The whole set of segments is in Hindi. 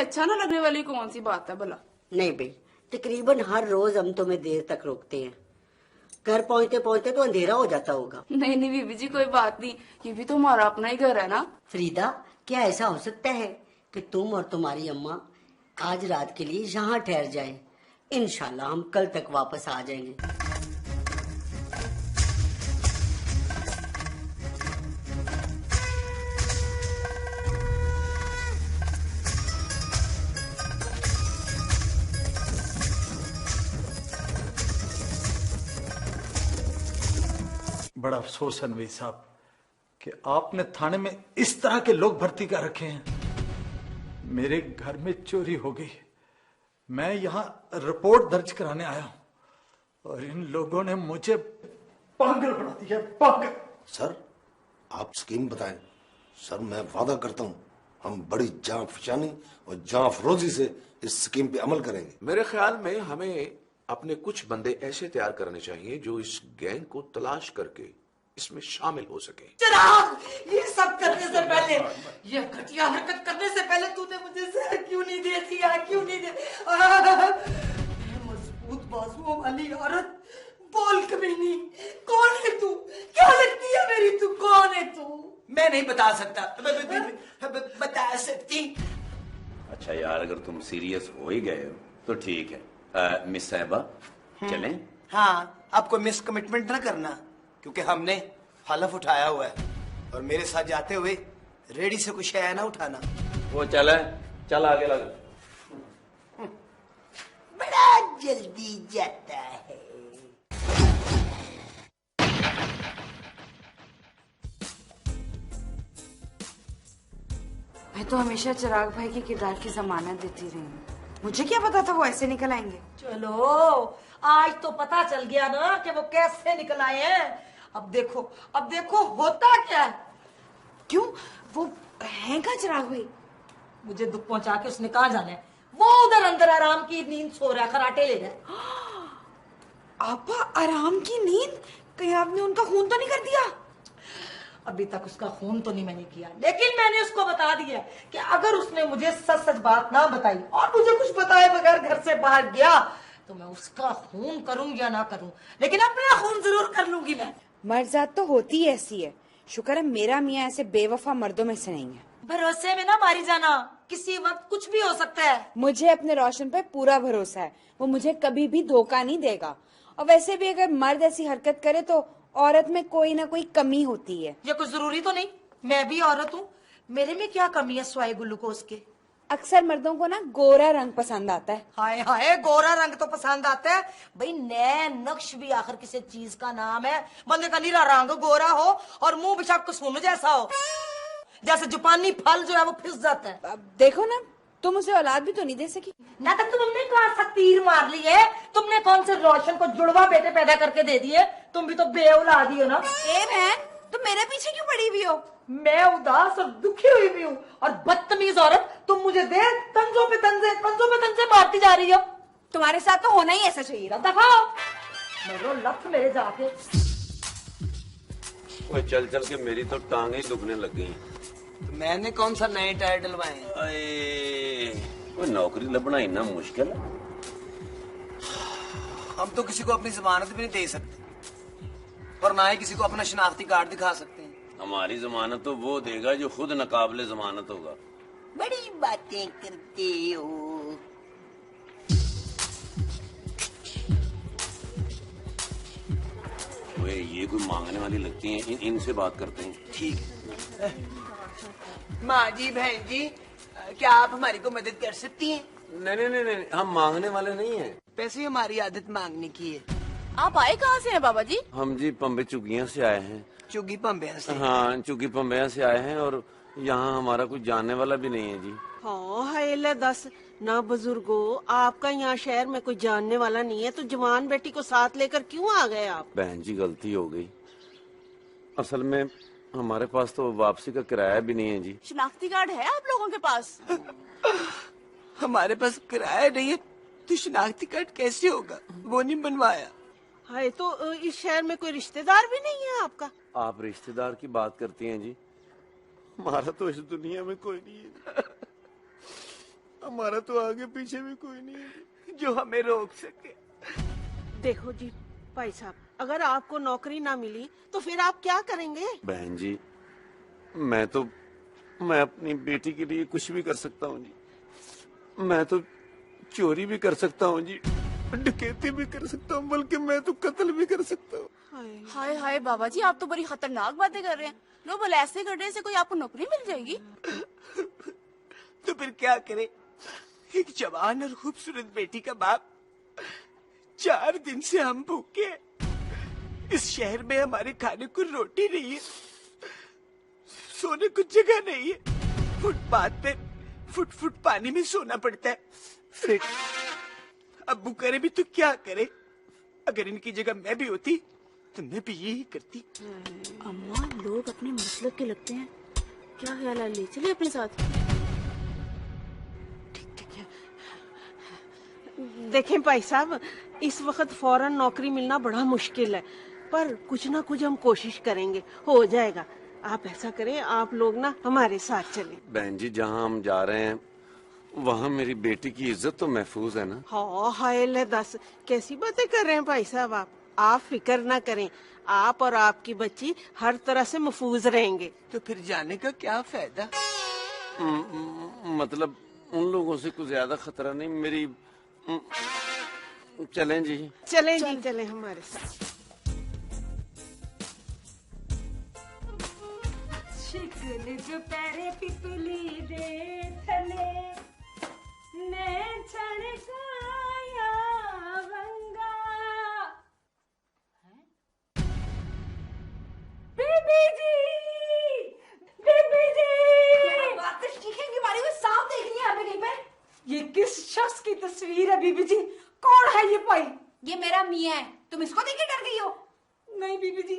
अच्छा ना लगने वाली कौन सी बात है भला। नहीं भाई, तकरीबन हर रोज हम तुम्हें देर तक रोकते हैं। घर पहुंचते पहुंचते तो अंधेरा हो जाता होगा। नहीं नहीं बीबी जी कोई बात नहीं, ये भी तो हमारा अपना ही घर है ना। फरीदा, क्या ऐसा हो सकता है कि तुम और तुम्हारी अम्मा आज रात के लिए यहाँ ठहर जाएं? इंशाल्लाह हम कल तक वापस आ जाएंगे। बड़ा अफसोस है नवीद साहब कि आपने थाने में इस तरह के लोग भर्ती कर रखे हैं। मेरे घर में चोरी हो गई, मैं यहाँ रिपोर्ट दर्ज कराने आया हूं और इन लोगों ने मुझे पागल बना दिया, पागल। सर आप स्कीम बताएं। सर मैं वादा करता हूं हम बड़ी जान फशानी और जान अफरोजी से इस स्कीम पे अमल करेंगे। मेरे ख्याल में हमें अपने कुछ बंदे ऐसे तैयार करने चाहिए जो इस गैंग को तलाश करके इसमें शामिल हो सके। चिराग, ये सब करने से पहले, ये घटिया हरकत करने से पहले तूने मुझे जहर क्यों नहीं दे दिया? क्यों नहीं दे? मजबूत बाजुओं वाली औरत, बोल कभी नहीं। कौन है तू? क्या लगती है मेरी तू? कौन है तू? मैं नहीं बता सकता। बता सकती? अच्छा यार, अगर तुम सीरियस हो ही गए हो तो ठीक है। मिस साहिबा चलें? हाँ, आपको मिस कमिटमेंट ना करना, क्योंकि हमने हलफ उठाया हुआ है और मेरे साथ जाते हुए रेडी से कुछ है ना उठाना। वो चल आगे लग। बड़ा जल्दी जाता है। मैं तो हमेशा चिराग भाई के किरदार की जमानत देती रही हूँ, मुझे क्या पता था वो ऐसे निकल आएंगे। चलो आज तो पता चल गया ना कि वो कैसे निकल आए हैं। अब देखो होता क्या है। क्यों, वो है कहाँ चिराग भाई? मुझे दुख पहुंचा के उसने कहाँ जाना है? वो उधर अंदर आराम की नींद सो रहा है, खराटे ले रहा है। आपा आराम की नींद? कहीं आपने उनका खून तो नहीं कर दिया? अभी तक उसका खून तो नहीं मैंने किया, लेकिन मैंने उसको बता दिया कि अगर उसने मुझे सच सच बात ना बताई और मुझे कुछ बताए बगैर घर से बाहर गया तो मैं उसका खून करूं या ना करूं, लेकिन अपना खून जरूर कर लूंगी मैं। मर्जात तो होती ही ऐसी है। शुक्र है मेरा मियाँ ऐसे बेवफा मर्दों में से नहीं है। भरोसे में ना मारी जाना, किसी वक्त कुछ भी हो सकता है। मुझे अपने रोशन पे पूरा भरोसा है, वो मुझे कभी भी धोखा नहीं देगा। और वैसे भी अगर मर्द ऐसी हरकत करे तो औरत में कोई ना कोई कमी होती है। ये कुछ जरूरी तो नहीं, मैं भी औरत हूँ, मेरे में क्या कमी है स्वाए ग्लूकोज के? अक्सर मर्दों को ना गोरा रंग पसंद आता है। हाय हाय, गोरा रंग तो पसंद आता है भाई, नए नक्श भी आखिर किसी चीज का नाम है। बंदे का नीला रंग गोरा हो और मुंह बेशक कुसुम जैसा हो, जैसे जापानी फल जो है वो फिस जाता है। अब देखो ना, तुम उसे औलाद भी तो नहीं दे सकी ना। तक तुमने कहाँ सा तीर मार ली है? तुमने कौन से रोशन को जुड़वा बेटे पैदा करके दे दिए? तुम भी तो बेऔलादी हो ना। ए बहन, तुम मेरे पीछे क्यों पड़ी हुई हो? मैं उदास और दुखी हुई भी हूँ, और बदतमीज औरत तुम मुझे तंजों पे तंजे मारती जा रही हो। तुम्हारे साथ तो होना ही ऐसा चाहिए। दफा मेरे लफ मेरे जाके। चल चल के मेरी तो टांगे दुखने लग गई। तो मैंने कौन सा नए टायर डलवाए? कोई नौकरी लभना इतना मुश्किल है? हम तो किसी को अपनी जमानत भी नहीं दे सकते और ना ही किसी को अपना शनाख्ती कार्ड दिखा सकते हैं। हमारी जमानत तो वो देगा जो खुद नकाबिले जमानत होगा। बड़ी बातें करते हो। ये कोई मांगने वाली लगती हैं, इनसे बात करते हैं। ठीक है। माँ जी, बहन जी, क्या आप हमारी को मदद कर सकती हैं? नहीं, हम मांगने वाले नहीं हैं। पैसे हमारी आदत मांगने की है। आप आए कहाँ से हैं बाबा जी? हम जी पंबे चुगिया से आए हैं। चुगी पंबे से? हाँ, चुगी पंबे से आए हैं और यहाँ हमारा कुछ जानने वाला भी नहीं है जी। हाँ हाय दस ना बुजुर्गो, आपका यहाँ शहर में कोई जानने वाला नहीं है तो जवान बेटी को साथ लेकर क्यों आ गए आप? बहन जी गलती हो गई, असल में हमारे पास तो वापसी का किराया भी नहीं है जी। शनाख्ती कार्ड है आप लोगों के पास? हमारे पास किराया नहीं है तो शनाख्ती कार्ड कैसे होगा? वो नहीं बनवाया। हाय, तो इस शहर में कोई रिश्तेदार भी नहीं है आपका? आप रिश्तेदार की बात करती हैं जी, हमारा तो इस दुनिया में कोई नहीं है। हमारा तो आगे पीछे भी कोई नहीं है जो हमें रोक सके। देखो जी भाई साहब, अगर आपको नौकरी ना मिली तो फिर आप क्या करेंगे? बहन जी, मैं अपनी बेटी के लिए कुछ भी कर सकता हूँ जी। मैं तो चोरी भी कर सकता हूँ जी, डकैती भी कर सकता हूँ, बल्कि मैं तो कत्ल भी कर सकता हूँ। हाय हाय बाबा जी, आप तो बड़ी खतरनाक बातें कर रहे हैं। लो बोले ऐसे करने से कोई आपको नौकरी मिल जाएगी? तो फिर क्या करे? एक जवान और खूबसूरत बेटी का बाप, 4 दिन से हम भूखे हैं। इस शहर में हमारे खाने को रोटी नहीं है, सोने को जगह नहीं है, फुटपाथ पे फुट पानी में सोना पड़ता है। फिर अब्बू करे भी तो क्या करे? अगर इनकी जगह मैं भी होती तो मैं भी यही करती। अम्मा, लोग अपने मतलब के लगते हैं। क्या ख्याल है, ले चले अपने साथ? देखें भाई साहब, इस वक्त फौरन नौकरी मिलना बड़ा मुश्किल है, पर कुछ ना कुछ हम कोशिश करेंगे, हो जाएगा। आप ऐसा करें, आप लोग ना हमारे साथ चलें। बहन जी, जहाँ हम जा रहे हैं वहाँ मेरी बेटी की इज्जत तो महफूज है ना? हाँ हाय ले दस, कैसी बातें कर रहे हैं भाई साहब आप फिक्र ना करें, आप और आपकी बच्ची हर तरह से महफूज रहेंगे। तो फिर जाने का क्या फायदा? मतलब उन लोगों से कुछ ज्यादा खतरा नहीं। मेरी चलें जी। चलें जी, चलें हमारे साथ। शिकल जो पैरे पिपली दे थले ने छणकाया वंगा। बेबी जी, बेबी जी, बात सीखेंगी मारी हुई सांप देख लिया हमें कहीं पे। ये किस शख्स की तस्वीर है बीबी जी? कौन है ये भाई? ये मेरा मियाँ है, तुम इसको देख के डर गई हो? नहीं बीबी जी,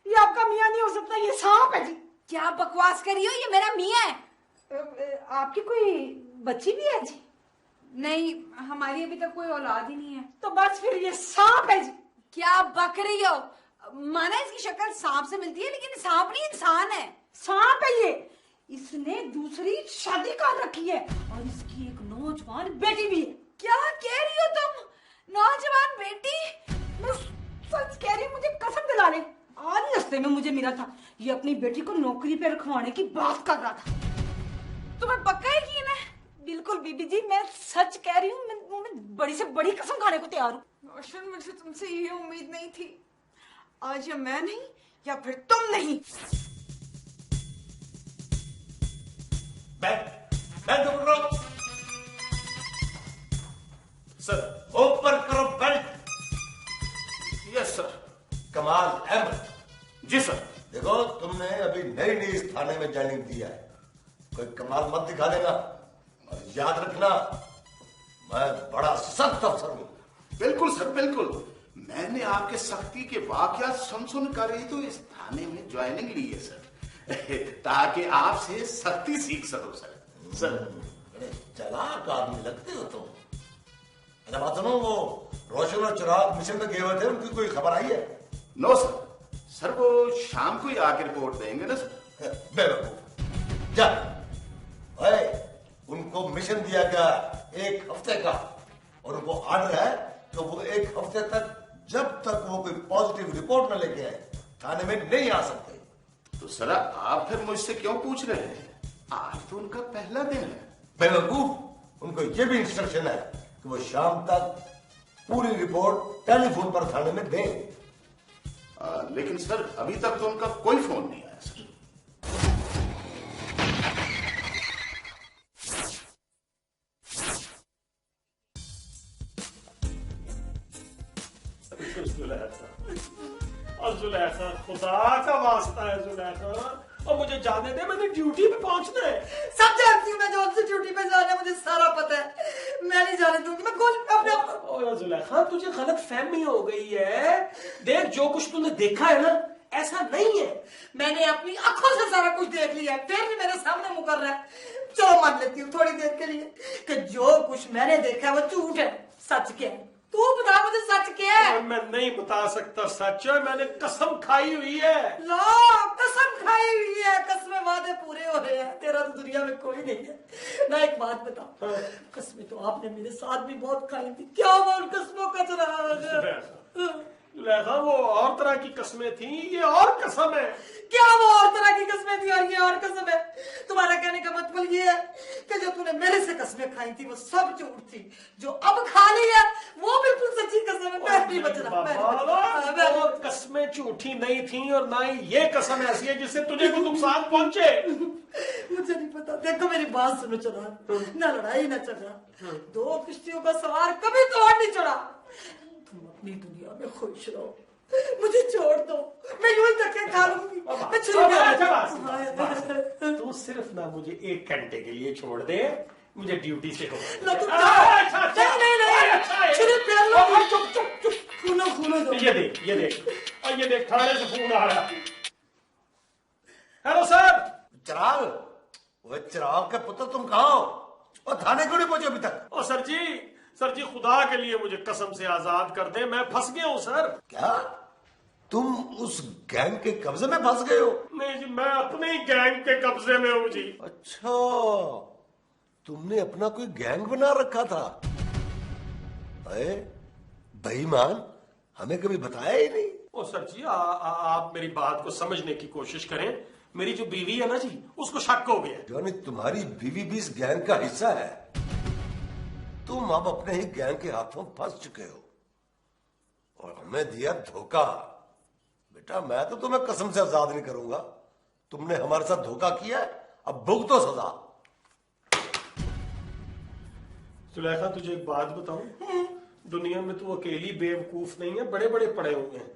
ये आपका मियाँ नहीं हो सकता, ये सांप है जी। क्या बकवास कर रही हो, ये मेरा मियाँ है। आपकी कोई बच्ची भी है जी? नहीं, हमारी अभी तक कोई औलाद ही नहीं है। तो बस फिर ये सांप है जी। क्या बक रही हो? माना इसकी शक्ल सांप से मिलती है, लेकिन सांप नहीं, इंसान है। सांप है ये। इसने दूसरी शादी कर रखी है और इसकी एक नौजवान बेटी भी है। क्या कह रही हो तुम? नौजवान बेटी? मैं सच कह रही हूँ, मुझे कसम दिला ले, आज रास्ते में मुझे मिला था, ये अपनी बेटी को नौकरी पे रखवाने की बात कर रहा था। तुम्हें पक्का यकीन है? बिल्कुल बीबी जी, मैं सच कह रही हूँ, मैं बड़ी से बड़ी कसम खाने को तैयार हूँ। रोशन, मुझे तुमसे ये उम्मीद नहीं थी। आज या मैं नहीं या फिर तुम नहीं। बेल्ट पकड़ो सर, ऊपर करो बेल्ट। Yes sir. कमाल अहमद। जी सर। देखो, तुमने अभी नई नई इस थाने में ज्वाइनिंग दिया है, कोई कमाल मत दिखा देना और याद रखना, मैं बड़ा सख्त अफसर हूँ। बिल्कुल सर, बिल्कुल। मैंने आपके सख्ती के वाकयात सुन कर ही तो इस थाने में ज्वाइनिंग ली है सर, ताकि आपसे सख्ती सीख सको सर। सर चालाक आदमी लगते हो तुम। अच्छा बात सुनो, वो रोशन और चिराग मिशन में गए हुए थे, उनकी कोई खबर आई है? No sir. सर वो शाम को ही आके रिपोर्ट देंगे ना सर। बेवकूफ जा। ओए, उनको मिशन दिया गया 1 हफ्ते का और उनको ऑर्डर है तो वो 1 हफ्ते तक, जब तक वो कोई पॉजिटिव रिपोर्ट न लेके आए, थाने में नहीं आ सकते। तो सर आप फिर मुझसे क्यों पूछ रहे हैं? आज तो उनका पहला दिन है। बेवकूफ, उनको ये भी इंस्ट्रक्शन है कि वो शाम तक पूरी रिपोर्ट टेलीफोन पर थाने में दें। लेकिन सर अभी तक तो उनका कोई फोन नहीं आया सर। जुलेखा, खुदा का वास्ता है जुलेखा, और मुझे जाने दे, मुझे ड्यूटी पे पहुंचना है। सब जानती हूँ मैं, जो से ड्यूटी पे जाना है मुझे सारा पता है। मैं नहीं जाने दूंगी, मैं गोली अपने आप को। ओए जुलेखा, तुझे गलत फहमी हो गई है। देख, जो कुछ तूने देखा है ना, ऐसा नहीं है। मैंने अपनी आंखों से सारा कुछ देख लिया है, फिर भी मेरे सामने मुकर रहा है। चलो मान लेती हूँ थोड़ी देर के लिए कि जो कुछ मैंने देखा है वो झूठ है। सच क्या है? तू बता मुझे, सच क्या है? मैं नहीं बता सकता सच है, मैंने कसम खाई हुई है। लो, कसम खाई हुई है, कसमें वादे पूरे हो रहे हैं। तेरा तो दुनिया में कोई नहीं है ना। एक बात बता, कसमें तो आपने मेरे साथ भी बहुत खाई थी, क्या वो उन कसमों का चुनाव? लेखा वो और तरह की कस्में थी, ये और कसम है। क्या वो और तरह की कस्में थी और ये और कसम है? तुम्हारा कहने का मतलब ये है कि जो तूने मेरे से कस्में खाई थी वो सब झूठ थी, जो अब खा ली है वो बिल्कुल सच्ची कसम है। मैं नहीं बच रहा। वो कस्में झूठी नहीं थी और ना ही ये कसम ऐसी है जिससे तुझे कोई नुकसान पहुंचे। मुझे नहीं पता। देखो मेरी बात सुनो चौहान, ना लड़ाई ना झगड़ा, दो किश्तियों का सवार कभी तोड़ नहीं चढ़ा। तुम अपनी दुनिया में खुश रहो, मुझे छोड़ दो, मैं यूं ही धक्के खा लूंगी। तू सिर्फ ना मुझे 1 घंटे के लिए छोड़ दे, मुझे ड्यूटी से हो। ये देख थाने से फोन आ रहा। Hello sir. चिराग, वो चिराग के पुत्र तुम कहाँ हो? और थाने क्यों नहीं पहुंचे अभी तक? ओ सर जी खुदा के लिए मुझे कसम से आजाद कर दे, मैं फंस गया हूँ सर। क्या तुम उस गैंग के कब्जे में फंस गए हो? नहीं जी, मैं अपने ही गैंग के कब्जे में हूँ जी। अच्छा, तुमने अपना कोई गैंग बना रखा था? अरे बेईमान, हमें कभी बताया ही नहीं। ओ सर जी, आप मेरी बात को समझने की कोशिश करें। मेरी जो बीवी है ना जी, उसको शक हो गया। यानी तुम्हारी बीवी भी इस गैंग का हिस्सा है? तुम अब अपने ही गैंग के हाथों फंस चुके हो और हमें दिया धोखा। बेटा, मैं तो तुम्हें कसम से आजाद नहीं करूंगा। तुमने हमारे साथ धोखा किया है, अब भुगतो सजा। सुलेखा, तुझे एक बात बताऊं, दुनिया में तू अकेली बेवकूफ नहीं है, बड़े बड़े पड़े हुए हैं।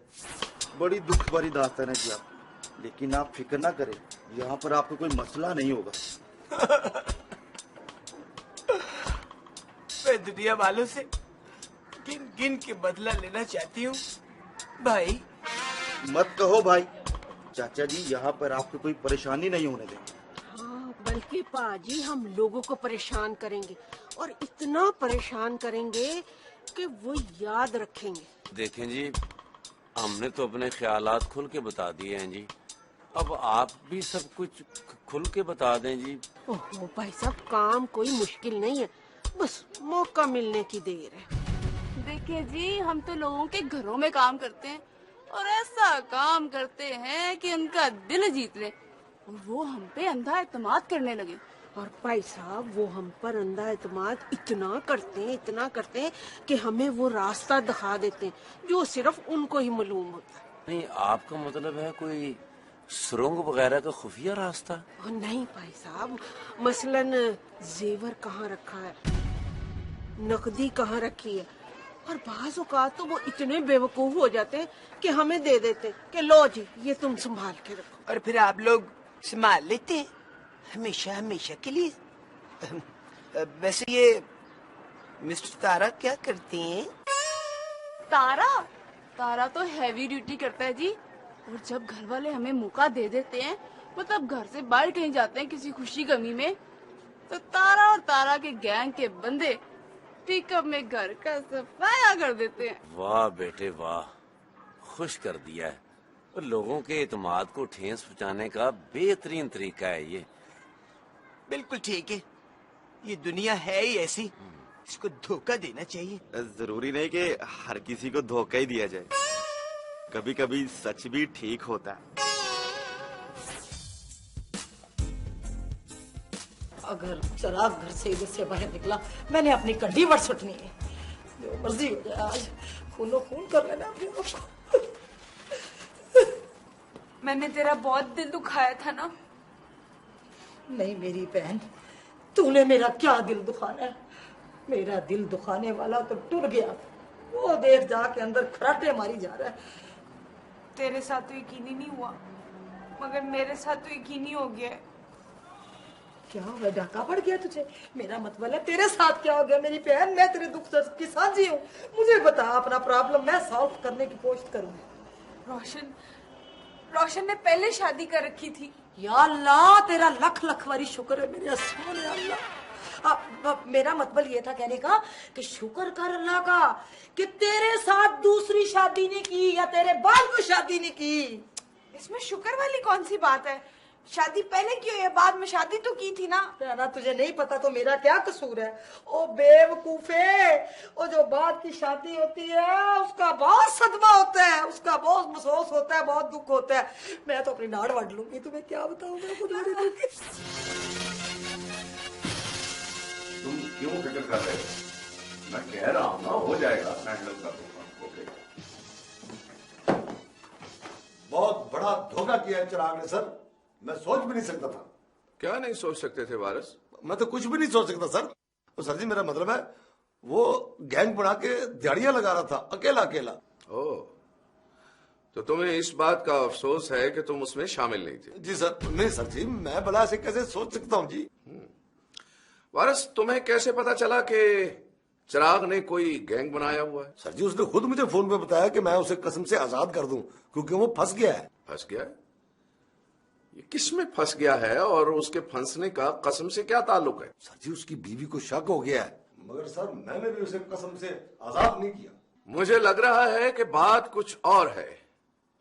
बड़ी दुख भरी दास्तान है जी आप, लेकिन आप फिक्र ना करें, यहाँ पर आपको कोई मसला नहीं होगा। मैं दुनिया वालों से गिन गिन के बदला लेना चाहती हूँ भाई। मत कहो भाई, चाचा जी यहाँ पर आपको कोई परेशानी नहीं होने देंगे। हाँ, बल्कि पाजी हम लोगों को परेशान करेंगे और इतना परेशान करेंगे कि वो याद रखेंगे। देखें जी, हमने तो अपने ख्यालात खुल के बता दिए हैं जी, अब आप भी सब कुछ खुल के बता दें जी। ओहो भाई साहब, काम कोई मुश्किल नहीं है, बस मौका मिलने की देर है। देखिए जी, हम तो लोगों के घरों में काम करते हैं और ऐसा काम करते हैं कि उनका दिल जीत ले और वो हम पे अंधा एतमाद करने लगे। और भाई साहब, वो हम पर अंधा एतमाद इतना करते हैं कि हमें वो रास्ता दिखा देते हैं जो सिर्फ उनको ही मालूम होता है। नहीं, आपका मतलब है कोई सुरंग वगैरह का खुफिया रास्ता? नहीं भाई साहब, मसलन जेवर कहाँ रखा है, नकदी कहाँ रखी है, और बाज़ औक़ात तो वो इतने बेवकूफ हो जाते हैं कि हमें दे देते कि लो जी ये तुम संभाल के रखो, और फिर आप लोग संभाल लेते हैं हमेशा के लिए। वैसे ये मिस्टर तारा क्या करते हैं? तारा तो हैवी ड्यूटी करता है जी, और जब घर वाले हमें मौका दे देते हैं, मतलब घर से बाहर कहीं जाते हैं किसी खुशी गमी में, तो तारा और तारा के गैंग के बंदे पिकअप में घर का सफाया कर देते हैं। वाह बेटे वाह, खुश कर दिया है। और लोगों के एतमाद को ठेस पहुंचाने का बेहतरीन तरीका है ये। बिल्कुल ठीक है, ये दुनिया है ही ऐसी, इसको धोखा देना चाहिए। जरूरी नहीं कि हर किसी को धोखा ही दिया जाए, कभी कभी सच भी ठीक होता है। अगर चिराग घर से इधर से बाहर निकला, मैंने अपनी कड्डी वट सुटनी है। जो मर्जी हो जाए, आज खूनो खून कर लेना अपने को। मैंने तेरा बहुत दिल दुखाया था ना? नहीं मेरी बहन, तूने मेरा क्या दिल दुखाना है? मेरा दिल दुखाने वाला तो टूट गया, वो देख जाके अंदर खराटे मारी जा रहा है। तेरे साथ तो यकीनी नहीं हुआ, मगर मेरे साथ तो यकीनी हो गया है। क्या हो गया? डाका पड़ गया तुझे? मेरा मतलब है तेरे साथ क्या हो गया मेरी बहन? मैं तेरे दुख दर्द की साझी हूँ, मुझे बता, अपना प्रॉब्लम मैं सॉल्व करने की कोशिश करूंगी। रोशन ने पहले शादी कर रखी थी। या अल्लाह, तेरा लख लख बारी शुक्र है मेरे सोने अल्लाह। मेरा मतलब ये था कहने का कि शुक्र कर अल्लाह का कि तेरे साथ दूसरी शादी नहीं की या तेरे बाल को शादी नहीं की। इसमें शुक्र वाली कौन सी बात है? शादी पहले की हुई है, बाद में शादी तो की थी ना। ना तुझे नहीं पता तो मेरा क्या कसूर है? ओ बेवकूफे, वो जो बाद की शादी होती है उसका बहुत सदमा होता है, उसका बहुत महसूस होता है, बहुत दुख होता है। मैं तो अपनी नाड़ वड़ लूंगी, तुम्हें क्या बताऊं मैं खुद बड़ी दुखी। तुम क्यों फिक्र कर रहे हो? मैं कह रहा हूं ना, हो जाएगा, हैंडल कर दूंगा। ओके। बहुत बड़ा धोखा किया है चिराग ने सर, मैं सोच भी नहीं सकता था। क्या नहीं सोच सकते थे वारिस? मैं तो कुछ भी नहीं सोच सकता सर। तो सर जी मेरा मतलब है वो गैंग बना के दिहाड़ियां लगा रहा था अकेला अकेला। ओह, तो तुम्हें इस बात का अफसोस है कि तुम उसमें शामिल नहीं थे? जी सर। नहीं सर जी, मैं भला ऐसे कैसे सोच सकता हूँ जी। वारिस, तुम्हें कैसे पता चला कि चिराग ने कोई गैंग बनाया हुआ है? सर जी उसने खुद मुझे फोन पे बताया कि मैं उसे कसम से आजाद कर दूं क्योंकि वो फंस गया है। फंस गया है? ये किस में फंस गया है और उसके फंसने का कसम से क्या ताल्लुक है? सर जी उसकी बीवी को शक हो गया है, मगर सर मैंने भी उसे कसम से आजाद नहीं किया। मुझे लग रहा है कि बात कुछ और है,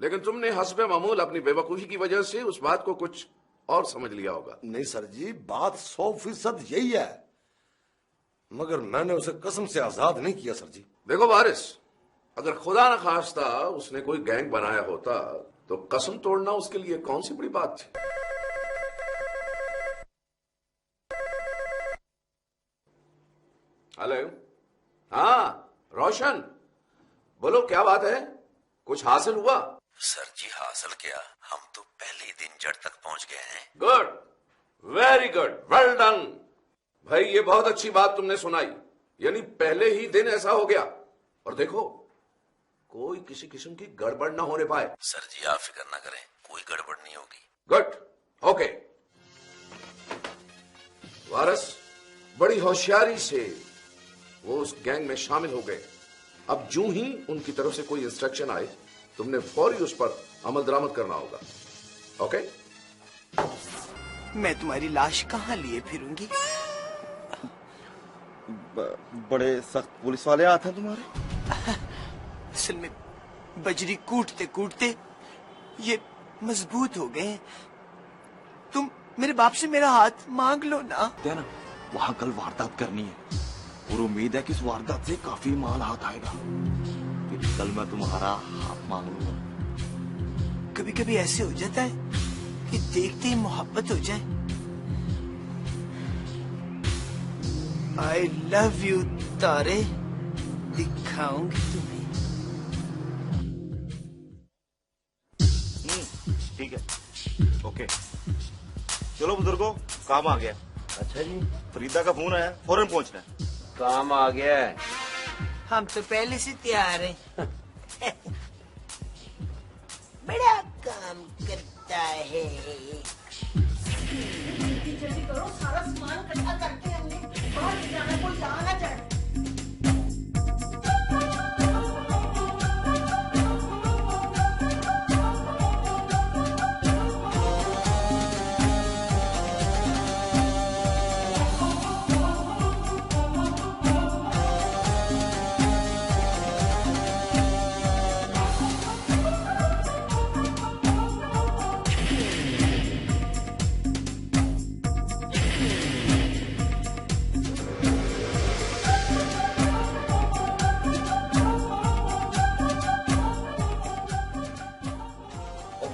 लेकिन तुमने हस्बे मामूल अपनी बेवकूफी की वजह से उस बात को कुछ और समझ लिया होगा। नहीं सर जी, बात 100% यही है, मगर मैंने उसे कसम से आजाद नहीं किया सर जी। देखो वारिस, अगर खुदा न खास्ता उसने कोई गैंग बनाया होता तो कसम तोड़ना उसके लिए कौन सी बड़ी बात थी? हेलो, हाँ रोशन, बोलो क्या बात है? कुछ हासिल हुआ? सर जी हासिल क्या, हम तो पहले ही दिन जड़ तक पहुंच गए हैं। Good, very good, well done. भाई ये बहुत अच्छी बात तुमने सुनाई, यानी पहले ही दिन ऐसा हो गया। और देखो कोई किसी किस्म की गड़बड़ ना होने पाए। सर जी आप फिक्र ना करें, कोई गड़बड़ नहीं होगी। Good, okay. वारिस, बड़ी होशियारी से वो उस गैंग में शामिल हो गए। अब जूं ही उनकी तरफ से कोई इंस्ट्रक्शन आए, तुमने फौरी उस पर अमल दरामद करना होगा। ओके? मैं तुम्हारी लाश कहाँ लिए फिरूंगी? बड़े सख्त पुलिस वाले आते हैं तुम्हारे। असल में बजरी कूटते कूटते ये मजबूत हो गए। तुम मेरे बाप से मेरा हाथ मांग लो ना। ना वहाँ कल वारदात करनी है और उम्मीद है कि इस वारदात से काफी माल हाथ आएगा। फिर कल मैं तुम्हारा हाथ मांग लूंगा। कभी कभी ऐसे हो जाता है कि देखते ही मोहब्बत हो जाए। आई लव यू तारे, दिखाऊंगी तुम्हें। ठीक है, ओके। चलो बुजुर्गों, काम आ गया। अच्छा जी, फरीदा का फोन आया, फौरन पहुंचना है। काम आ गया है। हम तो पहले से तैयार हैं। बड़ा काम करता है। जल्दी करो, सारा सामान इकट्ठा करके हमने बाहर ले जाना, कोई जा ना जाए।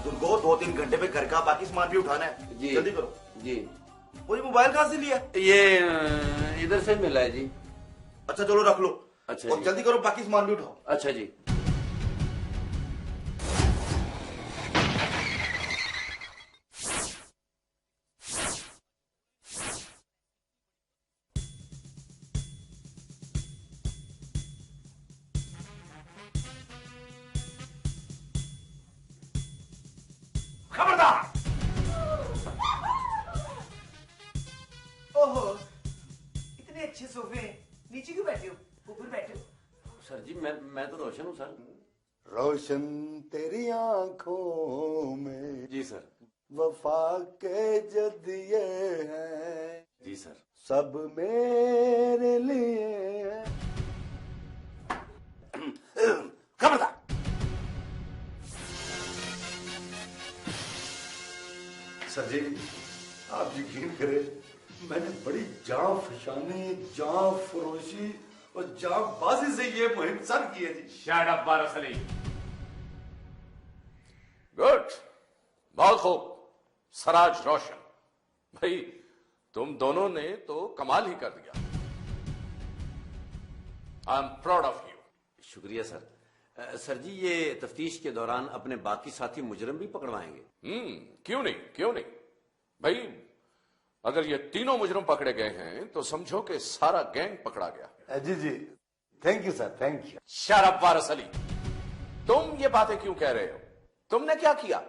बुजुर्गों 2-3 घंटे में घर का बाकी सामान भी उठाना है। जी जल्दी करो। जी। वो मोबाइल कहाँ से लिया? ये इधर से मिला है जी। अच्छा चलो रख लो। अच्छा और जी। जल्दी करो, बाकी सामान भी उठाओ। अच्छा जी। खबरदार! ओहो, इतने अच्छे सोफे हैं, नीचे क्यों बैठे हो? ऊपर बैठे हो। सर जी मैं तो रोशन हूँ सर। रोशन तेरी आंखों में जी सर। वफा के जदिये हैं। जी सर। सब मेरे लिए हैं। खबरदार! सर जी आप यकीन करें, मैंने बड़ी जान फशानी, जान फरोशी और जांबाजी से ये मुहिम सर की है जी। Shut up Waris Ali. Good, बहुत खूब। सराज रोशन, भाई तुम दोनों ने तो कमाल ही कर दिया। I am proud of you. शुक्रिया सर। सर जी ये तफ्तीश के दौरान अपने बाकी साथी मुजरम भी पकड़वाएंगे? क्यों नहीं, क्यों नहीं भाई। अगर ये तीनों मुजरम पकड़े गए हैं तो समझो कि सारा गैंग पकड़ा गया। जी जी, thank you sir, thank you. Shut up Waris Ali, तुम ये बातें क्यों कह रहे हो? तुमने क्या किया?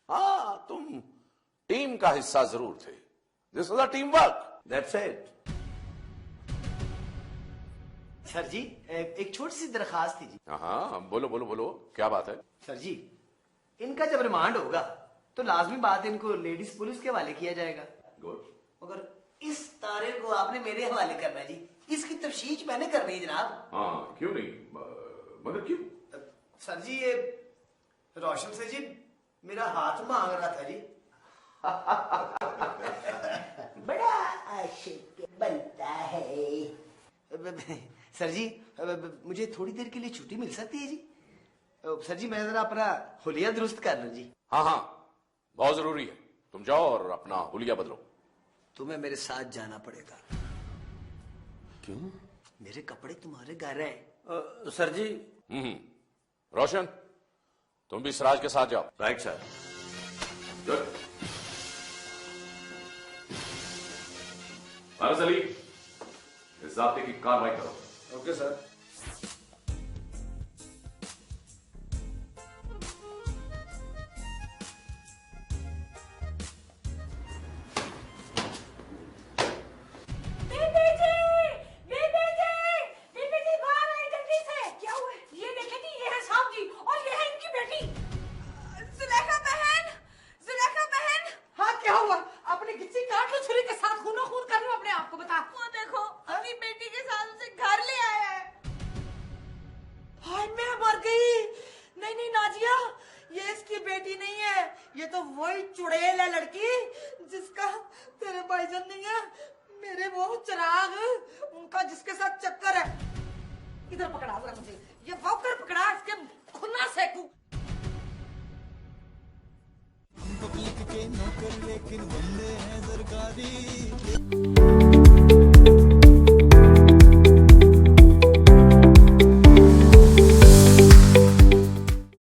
हाँ, तुम टीम का हिस्सा जरूर थे। This was a team work, that's it. Sir जी एक छोटी सी दरखास्त थी जी। हाँ बोलो बोलो बोलो, क्या बात है? सर जी इनका जब रिमांड होगा तो लाजमी बात है इनको लेडीज पुलिस के हवाले किया जाएगा। गुड। मगर इस तारे को आपने मेरे हवाले करना है जी, इसकी तफ्तीश मैंने करनी है जनाब। हाँ क्यों नहीं, मगर क्यों? सर जी ये रोशन से जी मेरा हाथ मांग रहा था जी। बड़ा आशिक बनता है। सर जी मुझे थोड़ी देर के लिए छुट्टी मिल सकती है जी? सर जी मैं जरा अपना हुलिया दुरुस्त कर लूं जी। हाँ हाँ बहुत जरूरी है, तुम जाओ और अपना हुलिया बदलो। तुम्हें मेरे साथ जाना पड़ेगा। क्यों? मेरे कपड़े तुम्हारे घर हैं। सर जी। रोशन तुम भी सिराज के साथ जाओ। Right sir. गुड। वारिस अली इस ज़ाब्ते की कार्रवाई करो। Okay sir. पब्लिक के नौकर लेकिन बंदे हैं सरकारी।